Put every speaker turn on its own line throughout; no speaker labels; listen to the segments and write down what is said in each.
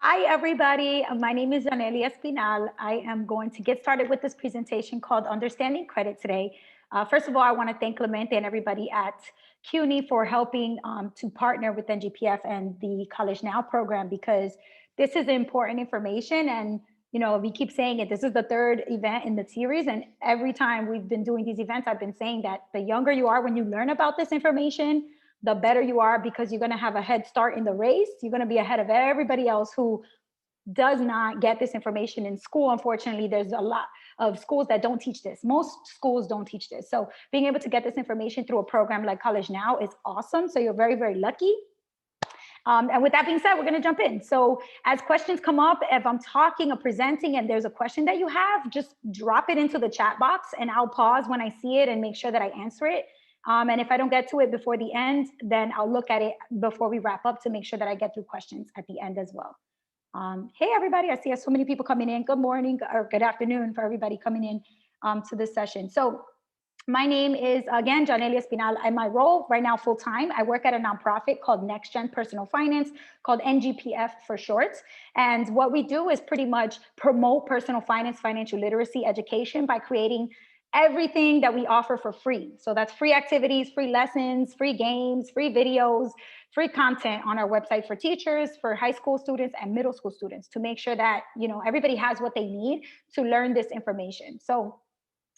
Hi, everybody. My name is Yanely Espinal. I am going to get started with this presentation called Understanding Credit today. First of all, I want to thank Clemente and everybody at CUNY for helping to partner with NGPF and the College Now program because this is important information. And, we keep saying it. This is the third event in the series. And every time we've been doing these events, I've been saying that the younger you are when you learn about this information, the better you are because you're going to have a head start in the race. You're going to be ahead of everybody else who does not get this information in school. Unfortunately, there's a lot of schools that don't teach this. Most schools don't teach this. So being able to get this information through a program like College Now is awesome. So you're very, very lucky. And with that being said, we're going to jump in. So as questions come up, if I'm talking or presenting and there's a question that you have, just drop it into the chat box and I'll pause when I see it and make sure that I answer it. And if I don't get to it before the end, then I'll look at it before we wrap up to make sure that I get through questions at the end as well. Hey, everybody, I see so many people coming in. Good morning or good afternoon for everybody coming in to this session. So my name is, again, Yanely Espinal. And my role right now, full time, I work at a nonprofit called Next Gen Personal Finance, called NGPF for short. And what we do is pretty much promote personal finance, financial literacy education by creating everything that we offer for free. So that's free activities, free lessons, free games, free videos, free content on our website for teachers, for high school students and middle school students to make sure that, everybody has what they need to learn this information. So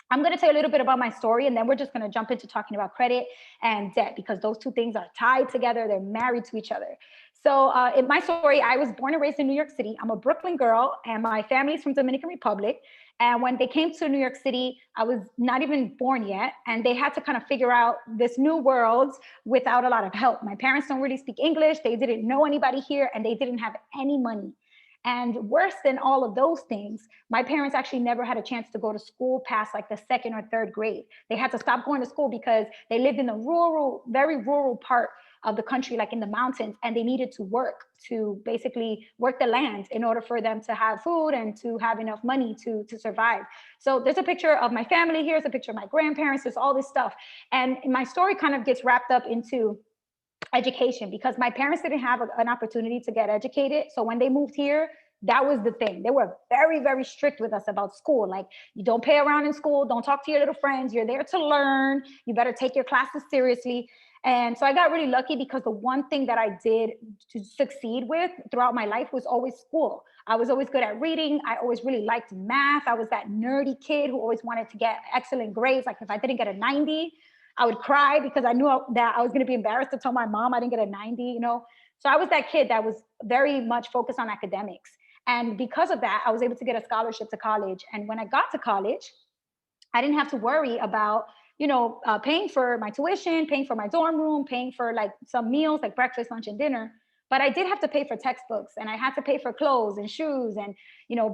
I'm going to tell you a little bit about my story, and then we're just going to jump into talking about credit and debt because those two things are tied together. They're married to each other. So in my story, I was born and raised in New York City. I'm a Brooklyn girl, and my family's from Dominican Republic. And when they came to New York City, I was not even born yet, and they had to kind of figure out this new world without a lot of help. My parents don't really speak English. They didn't know anybody here, and they didn't have any money. And worse than all of those things, my parents actually never had a chance to go to school past like the second or third grade. They had to stop going to school because they lived in a rural, very rural part of the country, like in the mountains, and they needed to work to basically work the land in order for them to have food and to have enough money to survive. So there's a picture of my family here, there's a picture of my grandparents, there's all this stuff. And my story kind of gets wrapped up into education because my parents didn't have an opportunity to get educated. So when they moved here, that was the thing. They were very, very strict with us about school. Like, you don't play around in school, don't talk to your little friends. You're there to learn. You better take your classes seriously. And so I got really lucky because the one thing that I did to succeed with throughout my life was always school. I was always good at reading. I always really liked math. I was that nerdy kid who always wanted to get excellent grades. Like if I didn't get a 90, I would cry because I knew that I was going to be embarrassed to tell my mom I didn't get a 90. So I was that kid that was very much focused on academics. And because of that, I was able to get a scholarship to college. And when I got to college, I didn't have to worry about, paying for my tuition, paying for my dorm room, paying for like some meals like breakfast, lunch, and dinner. But I did have to pay for textbooks, and I had to pay for clothes and shoes and,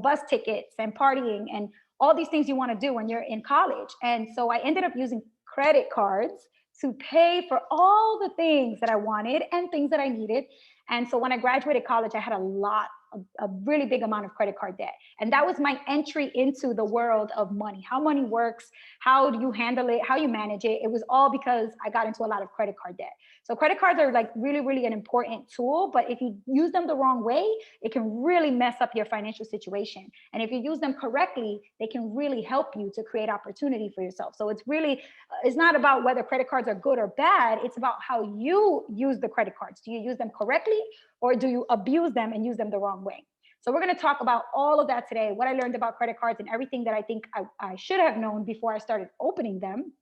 bus tickets and partying and all these things you want to do when you're in college. And so I ended up using credit cards to pay for all the things that I wanted and things that I needed. And so when I graduated college, I had a really big amount of credit card debt. And that was my entry into the world of money, how money works, how do you handle it, how you manage it. It was all because I got into a lot of credit card debt. So credit cards are like really, really an important tool, but if you use them the wrong way, it can really mess up your financial situation. And if you use them correctly, they can really help you to create opportunity for yourself. So it's not about whether credit cards are good or bad. It's about how you use the credit cards. Do you use them correctly, or do you abuse them and use them the wrong way? So we're going to talk about all of that today, what I learned about credit cards and everything that I think I should have known before I started opening them.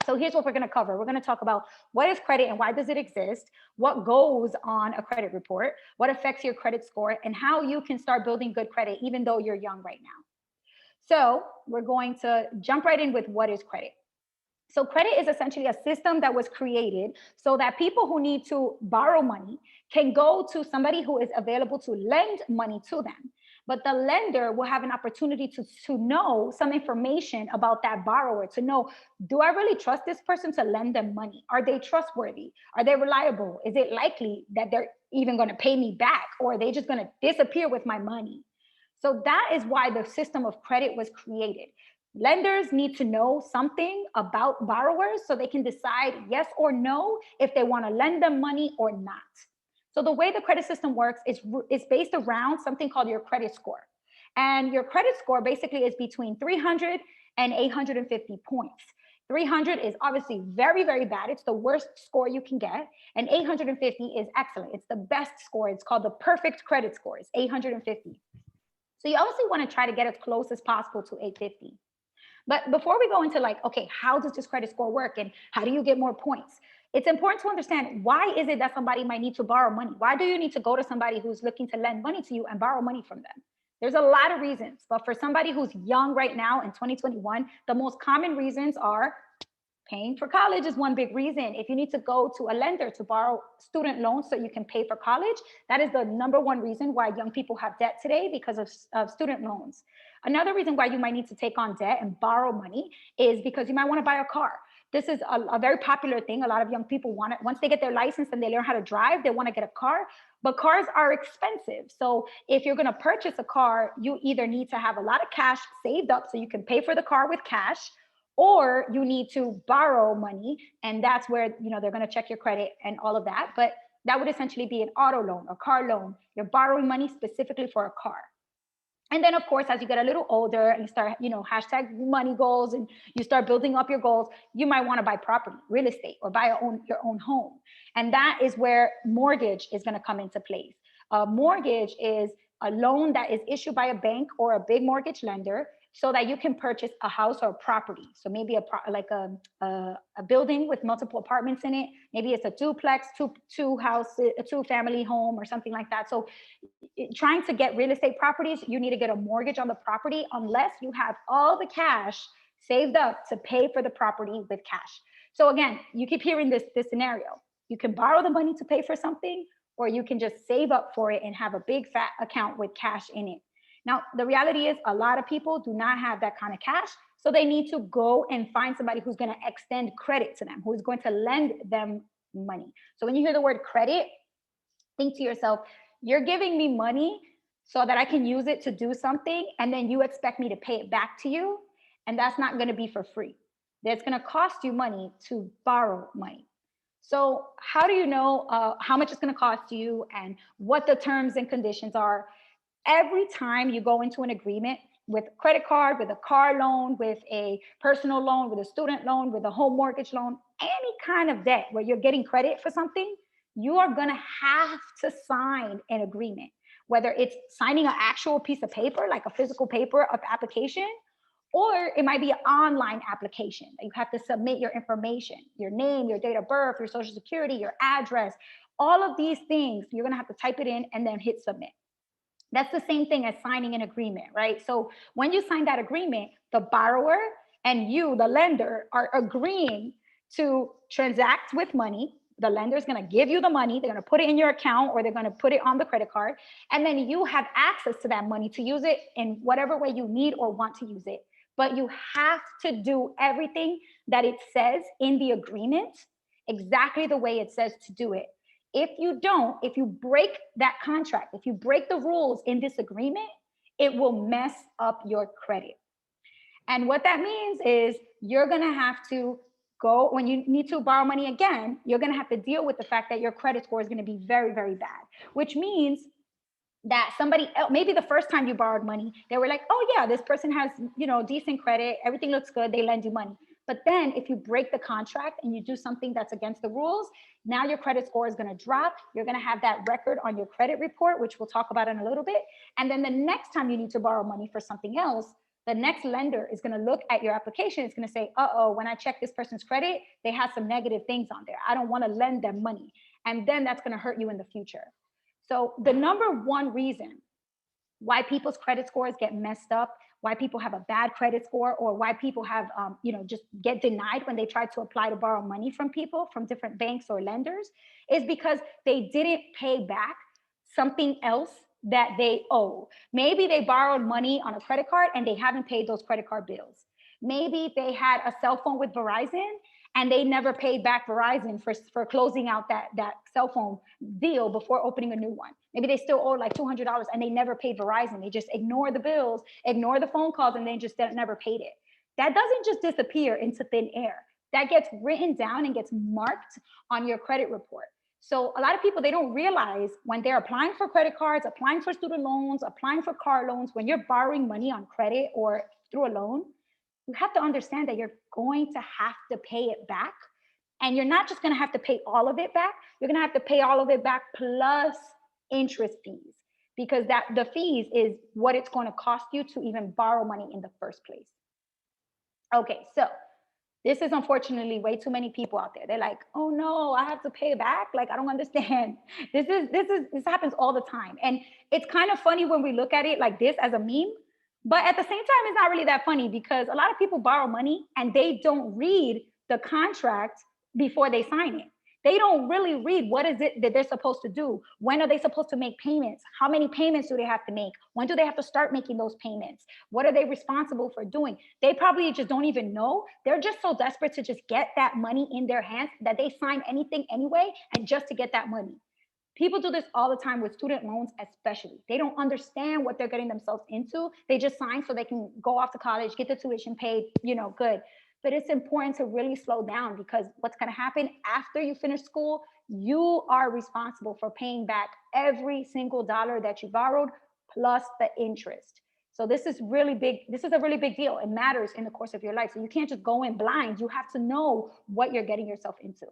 So here's what we're going to cover. We're going to talk about what is credit and why does it exist, what goes on a credit report, what affects your credit score, and how you can start building good credit even though you're young right now. So we're going to jump right in with what is credit. So credit is essentially a system that was created so that people who need to borrow money can go to somebody who is available to lend money to them. But the lender will have an opportunity to know some information about that borrower, to know, do I really trust this person to lend them money? Are they trustworthy? Are they reliable? Is it likely that they're even going to pay me back, or are they just going to disappear with my money? So that is why the system of credit was created. Lenders need to know something about borrowers so they can decide yes or no if they want to lend them money or not. So the way the credit system works is based around something called your credit score. And your credit score basically is between 300 and 850 points. 300 is obviously very, very bad. It's the worst score you can get. And 850 is excellent. It's the best score. It's called the perfect credit score. It's 850. So you obviously want to try to get as close as possible to 850. But before we go into like, okay, how does this credit score work and how do you get more points? It's important to understand, why is it that somebody might need to borrow money? Why do you need to go to somebody who's looking to lend money to you and borrow money from them? There's a lot of reasons, but for somebody who's young right now in 2021, the most common reasons are paying for college is one big reason. If you need to go to a lender to borrow student loans so you can pay for college, that is the number one reason why young people have debt today, because of student loans. Another reason why you might need to take on debt and borrow money is because you might want to buy a car. This is a very popular thing. A lot of young people want it. Once they get their license and they learn how to drive, they want to get a car, but cars are expensive. So if you're going to purchase a car, you either need to have a lot of cash saved up so you can pay for the car with cash, or you need to borrow money, and that's where they're going to check your credit and all of that. But that would essentially be an auto loan, a car loan. You're borrowing money specifically for a car. And then, of course, as you get a little older and you start, hashtag money goals, and you start building up your goals, you might want to buy property, real estate, or buy your own home. And that is where mortgage is going to come into place. A mortgage is a loan that is issued by a bank or a big mortgage lender so that you can purchase a house or a property. So maybe a building with multiple apartments in it. Maybe it's a duplex, two houses, a 2-family home, or something like that. So trying to get real estate properties, you need to get a mortgage on the property unless you have all the cash saved up to pay for the property with cash. So again, you keep hearing this scenario. You can borrow the money to pay for something, or you can just save up for it and have a big fat account with cash in it. Now, the reality is a lot of people do not have that kind of cash. So they need to go and find somebody who's going to extend credit to them, who's going to lend them money. So when you hear the word credit, think to yourself, you're giving me money so that I can use it to do something, and then you expect me to pay it back to you. And that's not going to be for free. That's going to cost you money to borrow money. So how do you know how much it's going to cost you and what the terms and conditions are? Every time you go into an agreement with a credit card, with a car loan, with a personal loan, with a student loan, with a home mortgage loan, any kind of debt where you're getting credit for something, you are going to have to sign an agreement, whether it's signing an actual piece of paper, like a physical paper of application, or it might be an online application that you have to submit your information, your name, your date of birth, your social security, your address, all of these things. You're going to have to type it in and then hit submit. That's the same thing as signing an agreement, right? So when you sign that agreement, the borrower and you, the lender, are agreeing to transact with money. The lender is going to give you the money. They're going to put it in your account, or they're going to put it on the credit card. And then you have access to that money to use it in whatever way you need or want to use it. But you have to do everything that it says in the agreement exactly the way it says to do it. If you don't, if you break that contract, if you break the rules in this agreement, it will mess up your credit. And what that means is you're going to have to go, when you need to borrow money again, you're going to have to deal with the fact that your credit score is going to be very, very bad, which means that somebody else, maybe the first time you borrowed money, they were like, oh yeah, this person has, decent credit, everything looks good, they lend you money. But then if you break the contract and you do something that's against the rules, now your credit score is going to drop. You're going to have that record on your credit report, which we'll talk about in a little bit. And then the next time you need to borrow money for something else, the next lender is going to look at your application. It's going to say, when I check this person's credit, they have some negative things on there. I don't want to lend them money. And then that's going to hurt you in the future. So the number one reason why people's credit scores get messed up, why people have a bad credit score, or why people have, just get denied when they try to apply to borrow money from people, from different banks or lenders, is because they didn't pay back something else that they owe. Maybe they borrowed money on a credit card and they haven't paid those credit card bills. Maybe they had a cell phone with Verizon and they never paid back Verizon for closing out that cell phone deal before opening a new one. Maybe they still owe like $200 and they never paid Verizon. They just ignore the bills, ignore the phone calls, and they just never paid it. That doesn't just disappear into thin air. That gets written down and gets marked on your credit report. So a lot of people, they don't realize when they're applying for credit cards, applying for student loans, applying for car loans, when you're borrowing money on credit or through a loan, you have to understand that you're going to have to pay it back. And you're not just going to have to pay all of it back. You're going to have to pay all of it back plus interest fees, because that the fees is what it's going to cost you to even borrow money in the first place. Okay, so this is unfortunately way too many people out there. They're like, oh no, I have to pay back. Like, I don't understand. This happens all the time. And it's kind of funny when we look at it like this as a meme. But at the same time, it's not really that funny, because a lot of people borrow money and they don't read the contract before they sign it. They don't really read what is it that they're supposed to do. When are they supposed to make payments? How many payments do they have to make? When do they have to start making those payments? What are they responsible for doing? They probably just don't even know. They're just so desperate to just get that money in their hands that they sign anything anyway, and just to get that money. People do this all the time with student loans, especially. They don't understand what they're getting themselves into. They just sign so they can go off to college, get the tuition paid, good. But it's important to really slow down, because what's going to happen after you finish school, you are responsible for paying back every single dollar that you borrowed plus the interest. So this is really big. This is a really big deal. It matters in the course of your life. So you can't just go in blind. You have to know what you're getting yourself into.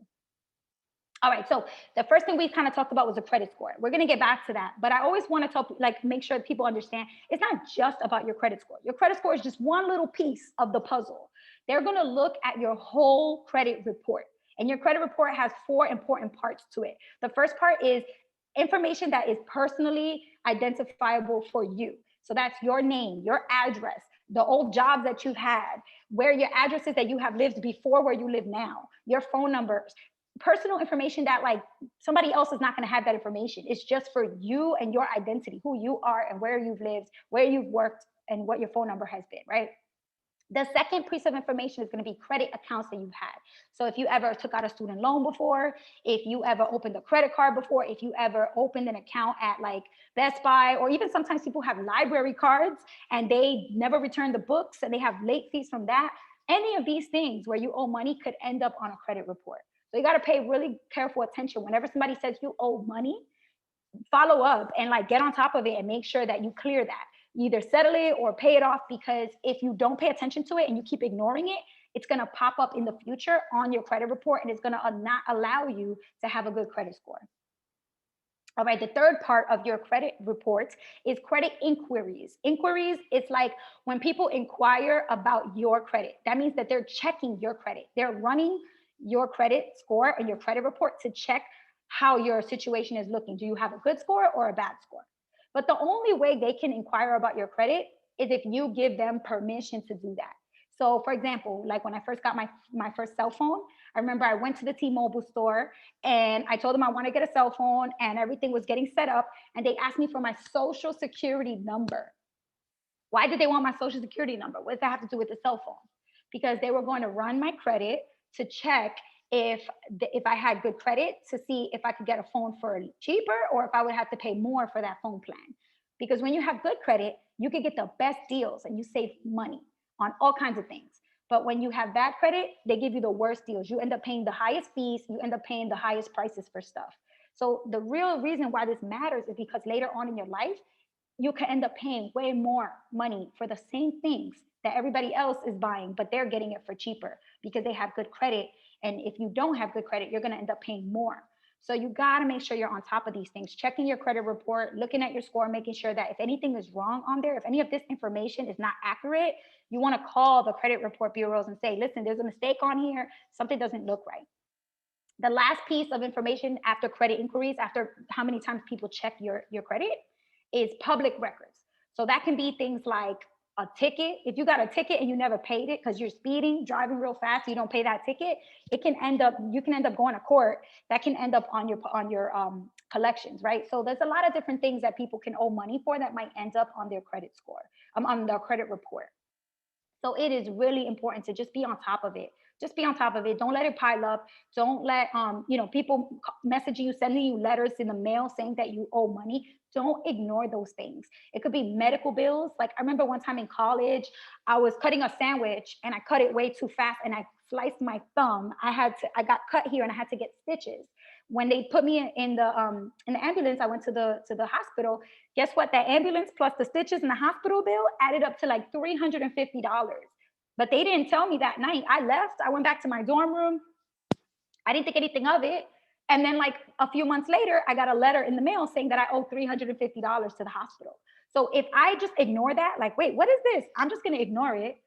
All right, so the first thing we kind of talked about was a credit score. We're going to get back to that, but I always want to talk, make sure people understand it's not just about your credit score. Your credit score is just one little piece of the puzzle. They're going to look at your whole credit report, and your credit report has 4 important parts to it. The first part is information that is personally identifiable for you. So that's your name, your address, the old jobs that you've had, where your addresses that you have lived before where you live now, your phone numbers, personal information that like somebody else is not going to have that information. It's just for you and your identity, who you are and where you've lived, where you've worked, and what your phone number has been, right? The second piece of information is going to be credit accounts that you've had. So if you ever took out a student loan before, if you ever opened a credit card before, if you ever opened an account at like Best Buy, or even sometimes people have library cards and they never return the books and they have late fees from that. Any of these things where you owe money could end up on a credit report. So you got to pay really careful attention. Whenever somebody says you owe money, follow up and like get on top of it and make sure that you clear that. Either settle it or pay it off, because if you don't pay attention to it and you keep ignoring it, it's going to pop up in the future on your credit report, and it's going to not allow you to have a good credit score. All right, the third part of your credit report is credit inquiries. Inquiries, it's like when people inquire about your credit. That means that they're checking your credit. They're running your credit score and your credit report to check how your situation is looking. Do you have a good score or a bad score? But the only way they can inquire about your credit is if you give them permission to do that. So for example, like when I first got my first cell phone, I remember I went to the T-Mobile store and I told them I want to get a cell phone, and everything was getting set up, and they asked me for my social security number. Why did they want my social security number? What does that have to do with the cell phone? Because they were going to run my credit to check if I had good credit, to see if I could get a phone for cheaper or if I would have to pay more for that phone plan. Because when you have good credit, you can get the best deals and you save money on all kinds of things. But when you have bad credit, they give you the worst deals. You end up paying the highest fees, you end up paying the highest prices for stuff. So the real reason why this matters is because later on in your life, you can end up paying way more money for the same things that everybody else is buying, but they're getting it for cheaper because they have good credit. And if you don't have good credit, you're going to end up paying more. So you got to make sure you're on top of these things, checking your credit report, looking at your score, making sure that if anything is wrong on there, if any of this information is not accurate, you want to call the credit report bureaus and say, listen, there's a mistake on here. Something doesn't look right. The last piece of information after credit inquiries, after how many times people check your credit, is public records. So that can be things like a ticket. If you got a ticket and you never paid it because you're speeding, driving real fast, you don't pay that ticket, you can end up going to court. That can end up on your collections, right? So there's a lot of different things that people can owe money for that might end up on their credit score, on their credit report. So it is really important to just be on top of it. Just be on top of it. Don't let it pile up. Don't let people messaging you, sending you letters in the mail saying that you owe money. Don't ignore those things. It could be medical bills. Like I remember one time in college, I was cutting a sandwich and I cut it way too fast and I sliced my thumb. I got cut here and I had to get stitches. When they put me in the ambulance, I went to the hospital. Guess what? That ambulance plus the stitches and the hospital bill added up to like $350. But they didn't tell me that night. I left. I went back to my dorm room. I didn't think anything of it. And then, like a few months later, I got a letter in the mail saying that I owe $350 to the hospital. So if I just ignore that, like, wait, what is this? I'm just going to ignore it.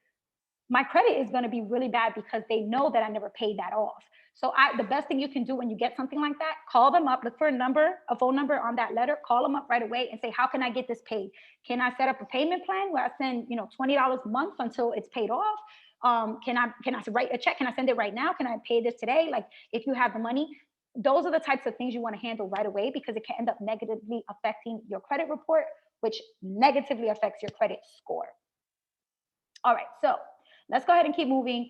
My credit is going to be really bad because they know that I never paid that off. So the best thing you can do when you get something like that, call them up, look for a phone number on that letter, call them up right away and say, how can I get this paid? Can I set up a payment plan where I send, $20 a month until it's paid off? Can I write a check? Can I send it right now? Can I pay this today? Like, if you have the money, those are the types of things you want to handle right away, because it can end up negatively affecting your credit report, which negatively affects your credit score. All right, so let's go ahead and keep moving.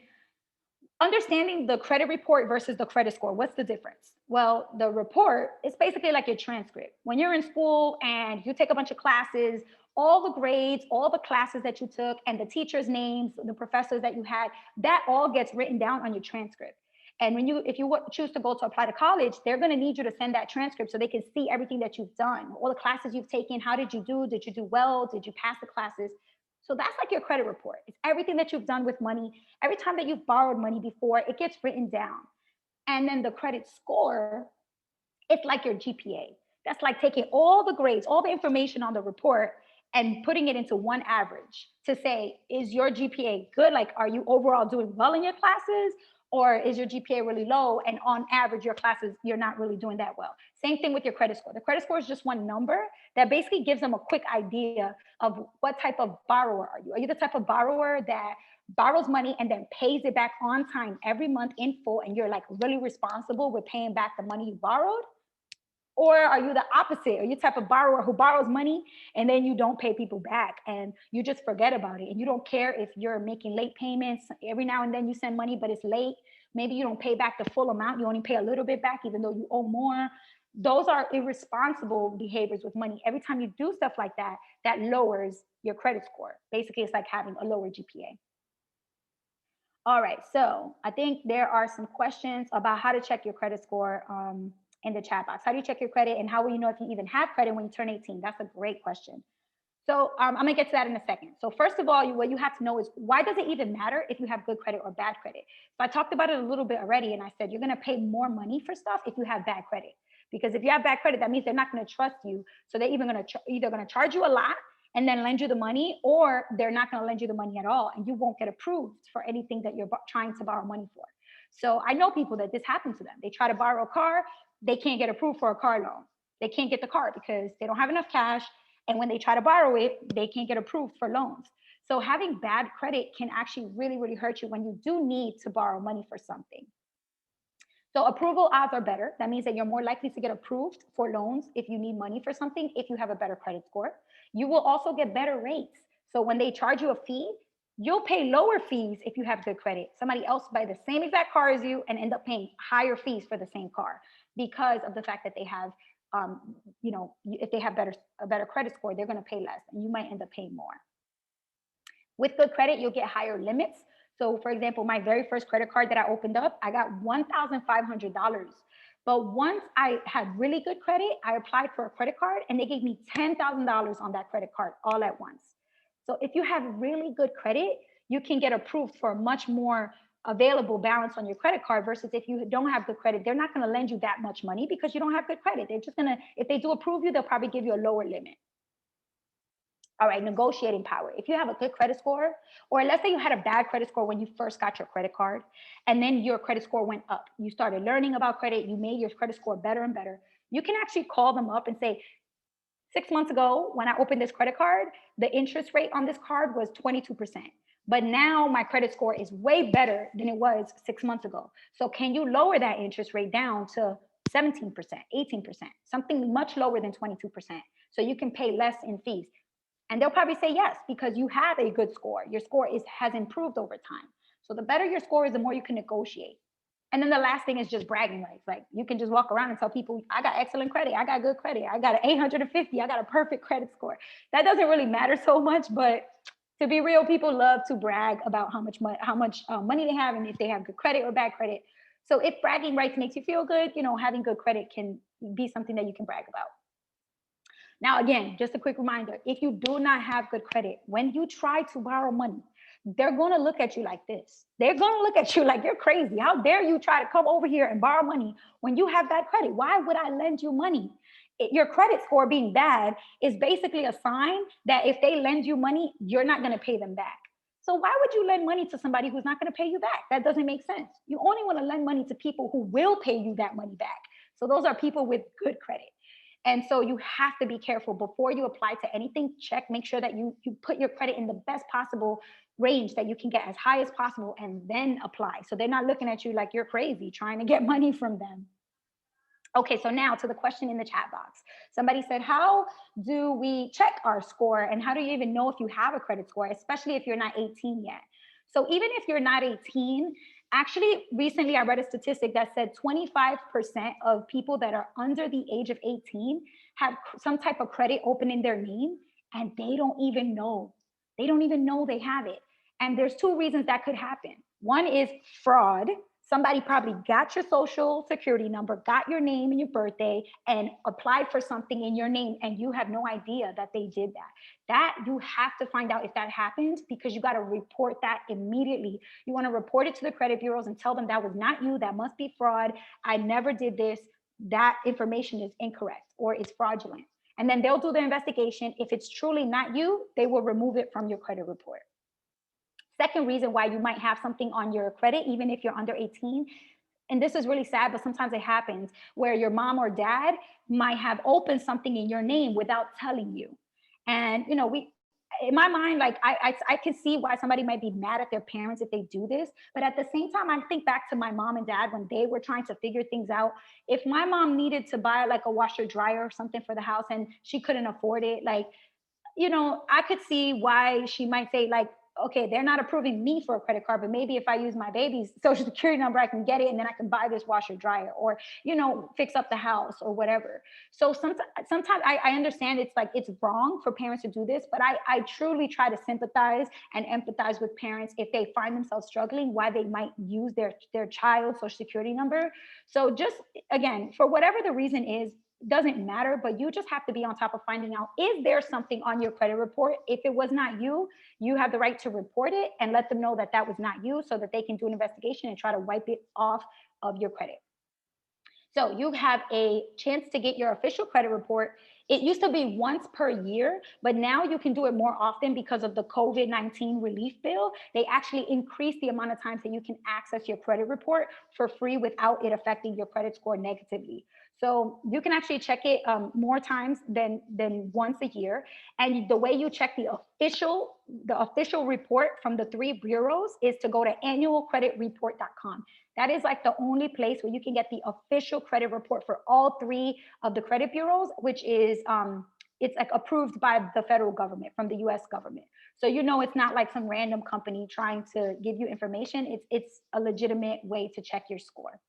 Understanding the credit report versus the credit score. What's the difference? Well, the report is basically like your transcript. When you're in school and you take a bunch of classes, all the grades, all the classes that you took, and the teachers' names, the professors that you had, that all gets written down on your transcript. And if you choose to go to apply to college, they're going to need you to send that transcript so they can see everything that you've done, all the classes you've taken. How did you do? Did you do well? Did you pass the classes? So that's like your credit report. It's everything that you've done with money. Every time that you've borrowed money before, it gets written down. And then the credit score, it's like your GPA. That's like taking all the grades, all the information on the report, and putting it into one average to say, is your GPA good? Like, are you overall doing well in your classes? Or is your GPA really low? And on average, your classes, you're not really doing that well. Same thing with your credit score. The credit score is just one number that basically gives them a quick idea of what type of borrower are you. Are you the type of borrower that borrows money and then pays it back on time every month in full, and you're like really responsible with paying back the money you borrowed? Or are you the opposite? Are you the type of borrower who borrows money and then you don't pay people back and you just forget about it, and you don't care if you're making late payments? Every now and then you send money, but it's late. Maybe you don't pay back the full amount. You only pay a little bit back, even though you owe more. Those are irresponsible behaviors with money. Every time you do stuff like that, that lowers your credit score. Basically, it's like having a lower GPA. All right, so I think there are some questions about how to check your credit score in the chat box. How do you check your credit, and how will you know if you even have credit when you turn 18? That's a great question. So I'm gonna get to that in a second. So first of all, what you have to know is, why does it even matter if you have good credit or bad credit? So I talked about it a little bit already, and I said you're gonna pay more money for stuff if you have bad credit. Because if you have bad credit, that means they're not gonna trust you. So they're either gonna charge you a lot and then lend you the money, or they're not gonna lend you the money at all, and you won't get approved for anything that you're trying to borrow money for. So I know people that this happened to them. They try to borrow a car, they can't get approved for a car loan. They can't get the car because they don't have enough cash. And when they try to borrow it, they can't get approved for loans. So having bad credit can actually really, really hurt you when you do need to borrow money for something. So approval odds are better. That means that you're more likely to get approved for loans if you need money for something, if you have a better credit score. You will also get better rates. So when they charge you a fee, you'll pay lower fees if you have good credit. Somebody else buy the same exact car as you and end up paying higher fees for the same car because of the fact that they have, if they have a better credit score, they're going to pay less, and you might end up paying more. With good credit, you'll get higher limits. So, for example, my very first credit card that I opened up, I got $1,500. But once I had really good credit, I applied for a credit card, and they gave me $10,000 on that credit card all at once. So if you have really good credit, you can get approved for a much more available balance on your credit card, versus if you don't have good credit, they're not going to lend you that much money because you don't have good credit. They're just going to, if they do approve you, they'll probably give you a lower limit. All right, negotiating power. If you have a good credit score, or let's say you had a bad credit score when you first got your credit card, and then your credit score went up. You started learning about credit. You made your credit score better and better. You can actually call them up and say, 6 months ago, when I opened this credit card, the interest rate on this card was 22%. But now my credit score is way better than it was 6 months ago. So can you lower that interest rate down to 17%, 18%, something much lower than 22%, so you can pay less in fees? And they'll probably say yes, because you have a good score. Your score has improved over time. So the better your score is, the more you can negotiate. And then the last thing is just bragging rights. Like, you can just walk around and tell people, I got excellent credit, I got good credit, I got an 850, I got a perfect credit score. That doesn't really matter so much, but to be real, people love to brag about how much money they have, and if they have good credit or bad credit. So if bragging rights makes you feel good, having good credit can be something that you can brag about. Now, again, just a quick reminder, if you do not have good credit, when you try to borrow money, they're going to look at you like this. They're going to look at you like you're crazy. How dare you try to come over here and borrow money when you have bad credit? Why would I lend you money? Your credit score being bad is basically a sign that if they lend you money, you're not going to pay them back. So why would you lend money to somebody who's not going to pay you back? That doesn't make sense. You only want to lend money to people who will pay you that money back. So those are people with good credit. And so you have to be careful before you apply to anything. Check, make sure that you put your credit in the best possible range that you can get as high as possible, and then apply. So they're not looking at you like you're crazy trying to get money from them. Okay, so now to the question in the chat box. Somebody said, how do we check our score, and how do you even know if you have a credit score, especially if you're not 18 yet? So even if you're not 18, actually recently I read a statistic that said 25% of people that are under the age of 18 have some type of credit open in their name, and they don't even know. They don't even know they have it. And there's two reasons that could happen. One is fraud. Somebody probably got your social security number, got your name and your birthday, and applied for something in your name, and you have no idea that they did that. That you have to find out if that happened, because you got to report that immediately. You want to report it to the credit bureaus and tell them that was not you, that must be fraud. I never did this. That information is incorrect or it's fraudulent. And then they'll do the investigation. If it's truly not you, they will remove it from your credit report. Second reason why you might have something on your credit, even if you're under 18, and this is really sad, but sometimes it happens, where your mom or dad might have opened something in your name without telling you. And, in my mind, like I can see why somebody might be mad at their parents if they do this. But at the same time, I think back to my mom and dad when they were trying to figure things out. If my mom needed to buy like a washer dryer or something for the house and she couldn't afford it, like, I could see why she might say, like, okay, they're not approving me for a credit card, but maybe if I use my baby's social security number, I can get it, and then I can buy this washer dryer, or, fix up the house or whatever. So sometimes I understand it's like, it's wrong for parents to do this, but I truly try to sympathize and empathize with parents if they find themselves struggling, why they might use their child's social security number. So just, again, for whatever the reason is, doesn't matter, but you just have to be on top of finding out, is there something on your credit report? If it was not you, you have the right to report it and let them know that that was not you, so that they can do an investigation and try to wipe it off of your credit. So you have a chance to get your official credit report. It used to be once per year, but now you can do it more often because of the COVID-19 relief bill. They actually increased the amount of times that you can access your credit report for free without it affecting your credit score negatively. So you can actually check it more times than once a year. And the way you check the official report from the three bureaus is to go to annualcreditreport.com. That is like the only place where you can get the official credit report for all three of the credit bureaus, which is it's like approved by the federal government, from the US government. So it's not like some random company trying to give you information. It's a legitimate way to check your score.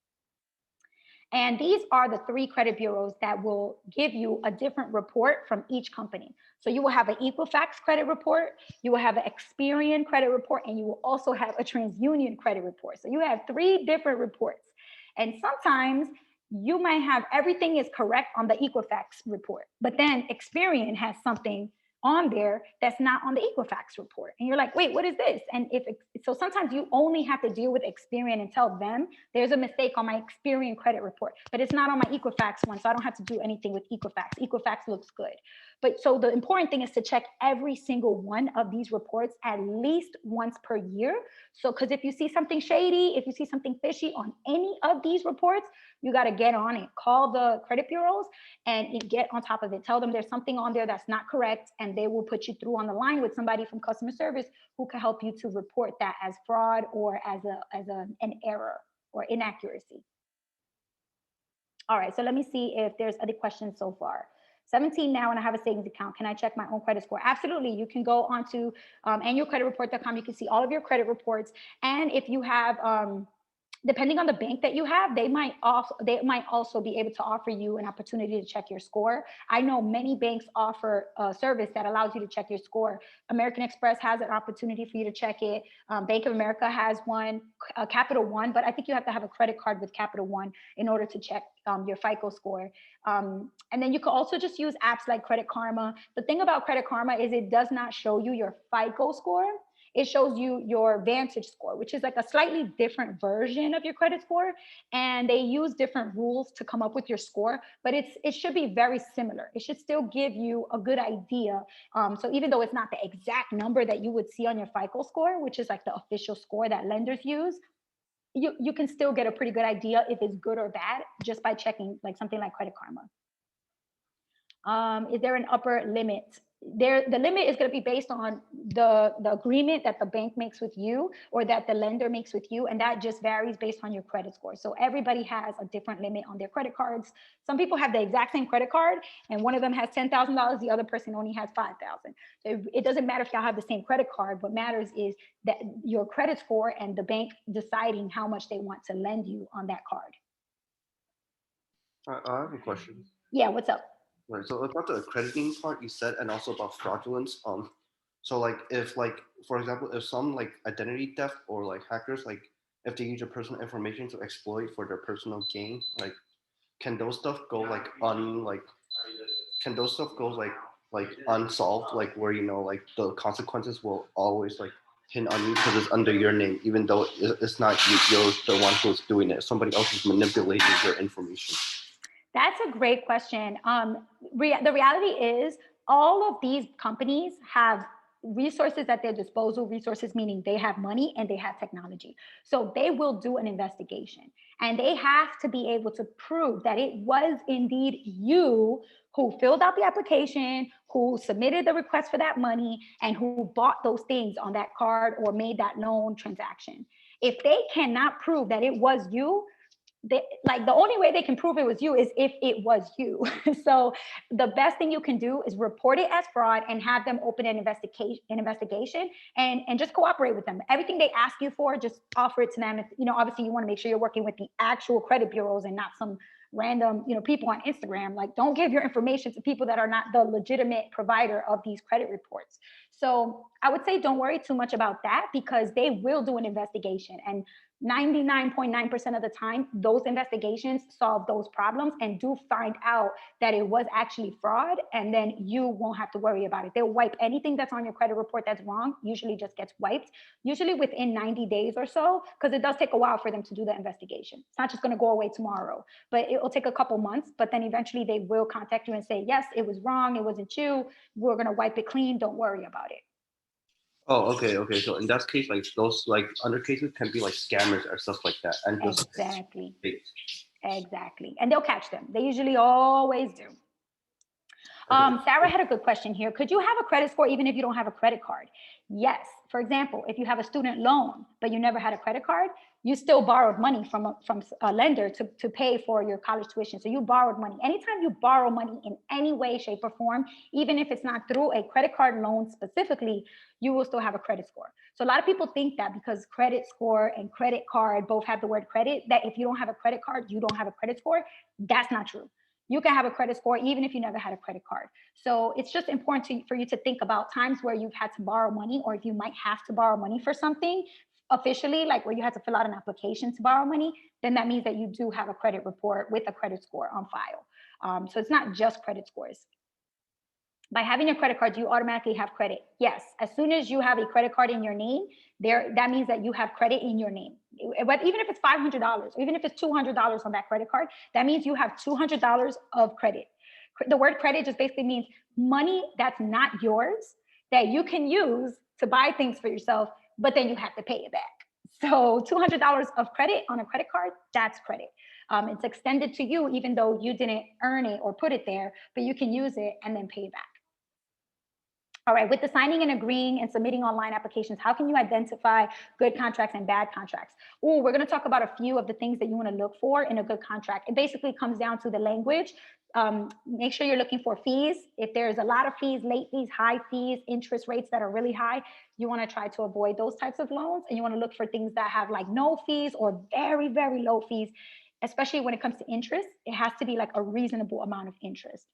And these are the three credit bureaus that will give you a different report from each company. So you will have an Equifax credit report, you will have an Experian credit report, and you will also have a TransUnion credit report. So you have three different reports. And sometimes you might have everything is correct on the Equifax report, but then Experian has something on there that's not on the Equifax report. And you're like, wait, what is this? And so sometimes you only have to deal with Experian and tell them there's a mistake on my Experian credit report, but it's not on my Equifax one. So I don't have to do anything with Equifax. Equifax looks good. But so the important thing is to check every single one of these reports at least once per year. So, because if you see something shady, if you see something fishy on any of these reports, you got to get on it. Call the credit bureaus and get on top of it. Tell them there's something on there that's not correct, and they will put you through on the line with somebody from customer service who can help you to report that as fraud or as an error or inaccuracy. All right, so let me see if there's other questions so far. 17 now, and I have a savings account. Can I check my own credit score? Absolutely. You can go onto annualcreditreport.com. You can see all of your credit reports. And if you have Depending on the bank that you have, they might also be able to offer you an opportunity to check your score. I know many banks offer a service that allows you to check your score. American Express has an opportunity for you to check it. Bank of America has one, Capital One, but I think you have to have a credit card with Capital One in order to check your FICO score. And then you can also just use apps like Credit Karma. The thing about Credit Karma is it does not show you your FICO score. It shows you your Vantage score, which is like a slightly different version of your credit score. And they use different rules to come up with your score, but it should be very similar. It should still give you a good idea. So even though it's not the exact number that you would see on your FICO score, which is like the official score that lenders use, you can still get a pretty good idea if it's good or bad just by checking like something like Credit Karma. Is there an upper limit? The limit is going to be based on the agreement that the bank makes with you or that the lender makes with you, and that just varies based on your credit score. So everybody has a different limit on their credit cards. Some people have the exact same credit card, and one of them has $10,000, the other person only has $5,000. So it doesn't matter if y'all have the same credit card. What matters is that your credit score and the bank deciding how much they want to lend you on that card.
I have a question.
Yeah, what's up?
Right. So about the accrediting part you said, and also about fraudulence. So like if like for example, if some like identity theft or like hackers like if they use your personal information to exploit for their personal gain, like can those stuff go like can those stuff go like unsolved, like where you know like the consequences will always like hit on you because it's under your name, even though it's not you, you're the one who's doing it. Somebody else is manipulating your information.
That's a great question. The reality is all of these companies have resources at their disposal, resources meaning they have money and they have technology. So they will do an investigation and they have to be able to prove that it was indeed you who filled out the application, who submitted the request for that money, and who bought those things on that card or made that loan transaction. If they cannot prove that it was you, like the only way they can prove it was you is if it was you. So the best thing you can do is report it as fraud and have them open an investigation and just cooperate with them. Everything they ask you for, just offer it to them. If, obviously you want to make sure you're working with the actual credit bureaus and not some random people on Instagram. Like, don't give your information to people that are not the legitimate provider of these credit reports. So I would say don't worry too much about that because they will do an investigation, and 99.9% of the time, those investigations solve those problems and do find out that it was actually fraud, and then you won't have to worry about it. They'll wipe anything that's on your credit report that's wrong, usually just gets wiped, usually within 90 days or so, because it does take a while for them to do the investigation. It's not just going to go away tomorrow, but it will take a couple months, but then eventually they will contact you and say, yes, it was wrong, it wasn't you, we're going to wipe it clean, don't worry about it.
Oh, okay, okay. So in that case, like those like other cases can be like scammers or stuff like that, and just
exactly, and they'll catch them. They usually always do. Sarah had a good question here. Could you have a credit score even if you don't have a credit card? Yes. For example, if you have a student loan, but you never had a credit card, you still borrowed money from a lender to pay for your college tuition. So you borrowed money. Anytime you borrow money in any way, shape, or form, even if it's not through a credit card loan specifically, you will still have a credit score. So a lot of people think that because credit score and credit card both have the word credit, that if you don't have a credit card, you don't have a credit score. That's not true. You can have a credit score even if you never had a credit card. So it's just important for you to think about times where you've had to borrow money, or if you might have to borrow money for something officially, like where you had to fill out an application to borrow money, then that means that you do have a credit report with a credit score on file. So it's not just credit scores. By having a credit card, do you automatically have credit? Yes. As soon as you have a credit card in your name, that means that you have credit in your name. But even if it's $500, or even if it's $200 on that credit card, that means you have $200 of credit. The word credit just basically means money that's not yours that you can use to buy things for yourself, but then you have to pay it back. So $200 of credit on a credit card, that's credit. It's extended to you even though you didn't earn it or put it there, but you can use it and then pay it back. All right, with the signing and agreeing and submitting online applications, how can you identify good contracts and bad contracts? Oh, we're going to talk about a few of the things that you want to look for in a good contract. It basically comes down to the language. Make sure you're looking for fees. If there's a lot of fees, late fees, high fees, interest rates that are really high, you want to try to avoid those types of loans. And you want to look for things that have like no fees or very, very low fees, especially when it comes to interest. It has to be like a reasonable amount of interest.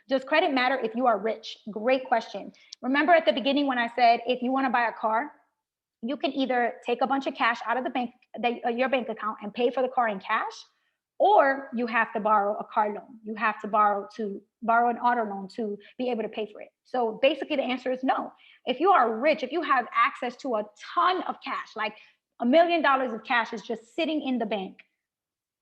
Does credit matter if you are rich? Great question. Remember at the beginning when I said if you want to buy a car, you can either take a bunch of cash out of the bank, your bank account, and pay for the car in cash, or you have to borrow a car loan. You have to borrow an auto loan to be able to pay for it. So basically, the answer is no. If you are rich, if you have access to a ton of cash, like $1 million of cash is just sitting in the bank,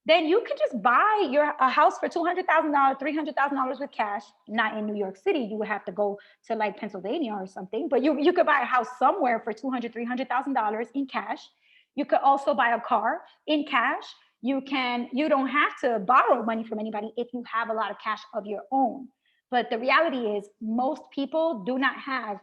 then you can just buy a house for $200,000, $300,000 with cash. Not in New York City. You would have to go to like Pennsylvania or something, but you could buy a house somewhere for $200,000, $300,000 in cash. You could also buy a car in cash. You don't have to borrow money from anybody if you have a lot of cash of your own. But the reality is most people do not have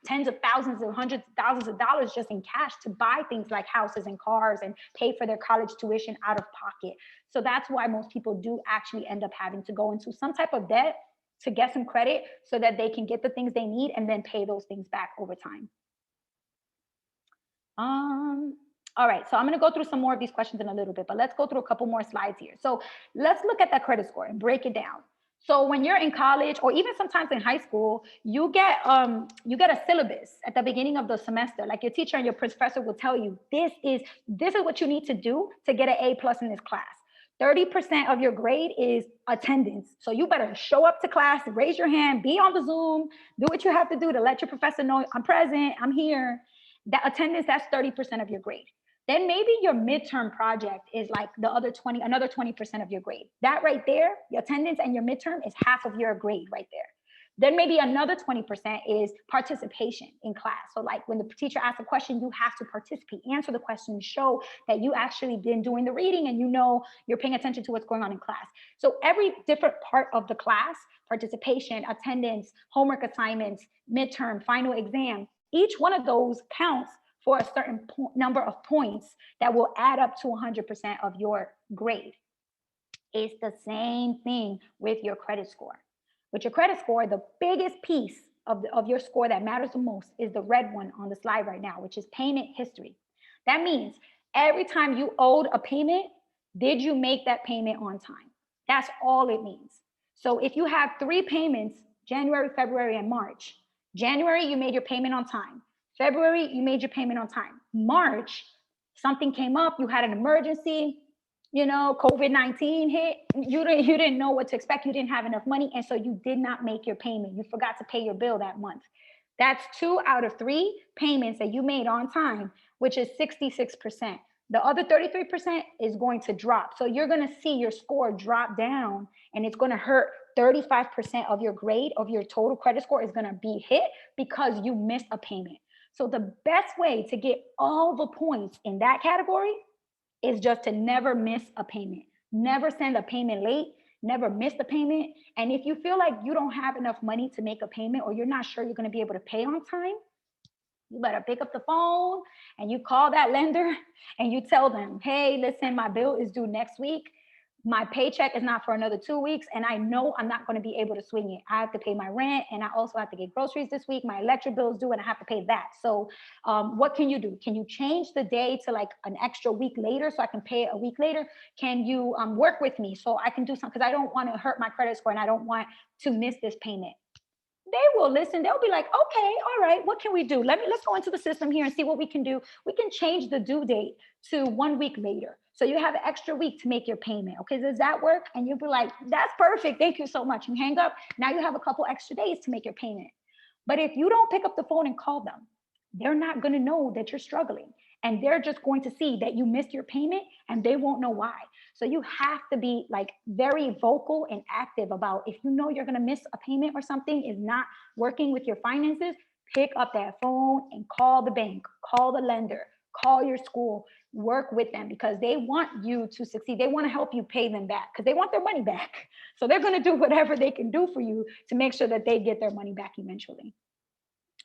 tens of thousands or hundreds of thousands of dollars just in cash to buy things like houses and cars and pay for their college tuition out of pocket. So that's why most people do actually end up having to go into some type of debt to get some credit so that they can get the things they need and then pay those things back over time. All right, so I'm going to go through some more of these questions in a little bit, but let's go through a couple more slides here. So let's look at that credit score and break it down. So when you're in college or even sometimes in high school, you get a syllabus at the beginning of the semester. Like your teacher and your professor will tell you, this is what you need to do to get an A+ in this class. 30% of your grade is attendance. So you better show up to class, raise your hand, be on the Zoom, do what you have to do to let your professor know I'm present, I'm here. That attendance, that's 30% of your grade. Then maybe your midterm project is like another 20% of your grade. That right there, your attendance and your midterm is half of your grade right there. Then maybe another 20% is participation in class. So like when the teacher asks a question, you have to participate, answer the question, show that you actually been doing the reading and you're paying attention to what's going on in class. So every different part of the class, participation, attendance, homework assignments, midterm, final exam, each one of those counts for a certain number of points that will add up to 100% of your grade. It's the same thing with your credit score. With your credit score, the biggest piece of your score that matters the most is the red one on the slide right now, which is payment history. That means every time you owed a payment, did you make that payment on time? That's all it means. So if you have 3 payments, January, February, and March, January, you made your payment on time. February, you made your payment on time. March, something came up, you had an emergency, COVID-19 hit, you didn't know what to expect, you didn't have enough money, and so you did not make your payment. You forgot to pay your bill that month. That's 2 out of 3 payments that you made on time, which is 66%. The other 33% is going to drop. So you're going to see your score drop down, and it's going to hurt. 35% of your grade, of your total credit score, is going to be hit because you missed a payment. So the best way to get all the points in that category is just to never miss a payment. Never send a payment late, never miss the payment. And if you feel like you don't have enough money to make a payment or you're not sure you're going to be able to pay on time, you better pick up the phone and you call that lender and you tell them, hey, listen, my bill is due next week. My paycheck is not for another 2 weeks, and I know I'm not going to be able to swing it. I have to pay my rent, and I also have to get groceries this week. My electric bill is due, and I have to pay that. So what can you do? Can you change the day to like an extra week later so I can pay it a week later? Can you work with me so I can do something? Because I don't want to hurt my credit score, and I don't want to miss this payment. They will listen. They'll be like, okay, all right, what can we do? Let's go into the system here and see what we can do. We can change the due date to 1 week later. So you have an extra week to make your payment. Okay, does that work? And you'll be like, that's perfect. Thank you so much. And hang up. Now you have a couple extra days to make your payment. But if you don't pick up the phone and call them, they're not going to know that you're struggling. And they're just going to see that you missed your payment and they won't know why. So you have to be like very vocal and active about if you know you're going to miss a payment or something is not working with your finances, pick up that phone and call the bank, call the lender, call your school, work with them, because they want you to succeed. They want to help you pay them back because they want their money back. So they're going to do whatever they can do for you to make sure that they get their money back eventually.